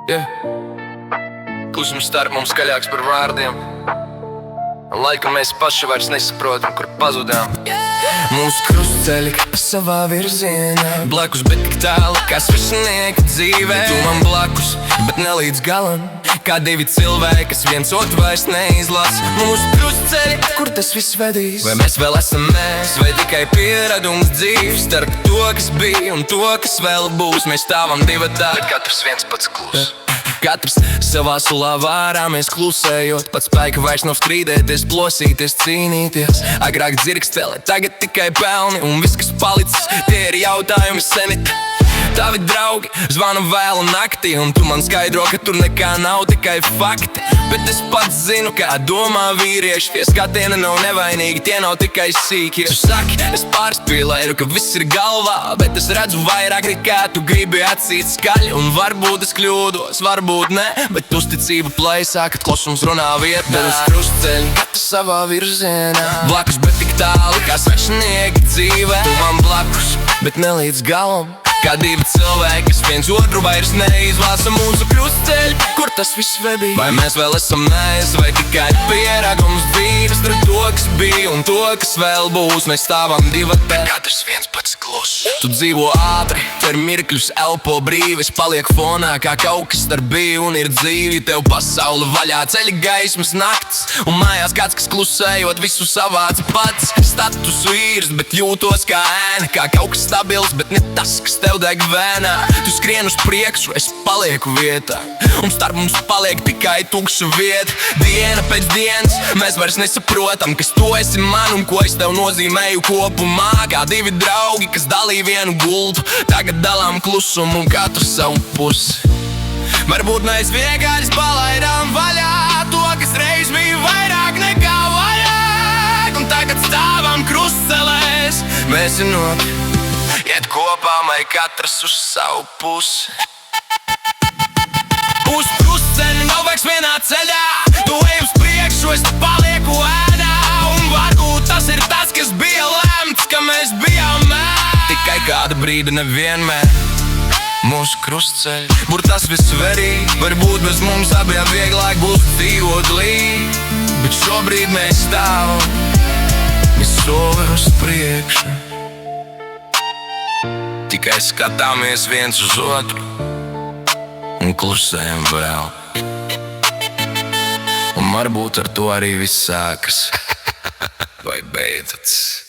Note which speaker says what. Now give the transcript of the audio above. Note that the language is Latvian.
Speaker 1: Yeah. Klusums starp mums skaļāks par vārdiem. Un laikam mēs paši vairs nesaprotam, kur pazudām. Mūsu krustceļi savā virzienā, blakus, bet tik tālu, kā svešinieki dzīvē. Tu man blakus, bet ne līdz galam, kā divi cilvēki, kas viens otru vairs neizlas. Mūsu krustceļi, kur tas viss vedīs? Vai mēs vēl esam mēs, vai tikai pieradums dzīves? Starp to, kas bija un to, kas vēl būs, mēs stāvam divatā, bet katrs viens pats klus. Katrs savā sulā vārāmies klusējot, pat spēka vairs nav strīdēties, plosīties, cīnīties. Agrāk dzirkstele, tagad tikai pelni, un viss, kas palicis, tie ir jautājumi seni. Tavi draugi zvana vēlu naktī, un tu man skaidro, ka tur nekā nav, tikai fakti. Bet es pats zinu, kā domā vīrieši, tie skatieni nav nevainīgi, tie nav tikai sīki. Tu saki, es pārspīlēju, ka viss ir galvā, bet es redzu vairāk nekā tu gribi atsīt skaļi. Un varbūt es kļūdos, varbūt ne, bet uzticība plaisā, kad klusums runā vietā. Bet uz krustceļa, katrs savā virzienā, blakus, bet tik tālu, kā svešinieki dzīvē. Tu man blakus, bet ne līdz galam, kā divi cilvēki, kas viens otru vairs neizlasa. Mūsu krustceļi, kur tas viss vedīs? Vai mēs vēl esam mēs, vai tikai pieragums dzīves? Starp to, kas bija un to, kas vēl būs, mēs stāvam divatā, katrs viens pats klus. Tu dzīvo ātri, tver mirkļus, elpo brīvi, es paliek fonā, kā kaut kas starp bija un ir dzīvi. Tev pasaule vaļā, ceļi gaismas nakts, un mājās kāds, kas klusējot visu savāc pats. Status vīrs, bet jūtos kā ēna, kā kaut kas stabils, bet ne tas, kas tev deg vēnā. Tu skrien uz priekšu, es palieku vietā, un starp mums paliek tikai tukša vieta. Diena pēc dienas mēs vairs nesaprotam, kas tu esi man un ko es tev nozīmēju kopumā. Kā divi draugi, kas dalīja vienu gultu, tagad dalām klusumu un katru savu pusi. Varbūt mēs vienkārši palaidām vaļā to, kas reiz bija vairāk nekā vajag, un tagad stāvam krustcelēs. Mēs vienoti iet kopā, vai katrs uz savu pusi. Uz krustceļa nav vairs vienā ceļā, tu ej uz priekšu, es palieku ēnā. Un varbūt tas ir tas, kas bija lemts, ka mēs bijām tikai kāda brīda nevienmēr. Mūsu krustceļi, kur tas viss verīgi, varbūt bez mums abiem vieglāk būs dzīvot līdzi. Bet šobrīd mēs stāvam, mēs soli uz priekšu, tikai skatāmies viens uz otru un klusējam vēl. Un varbūt ar to arī viss sākas vai beidzas.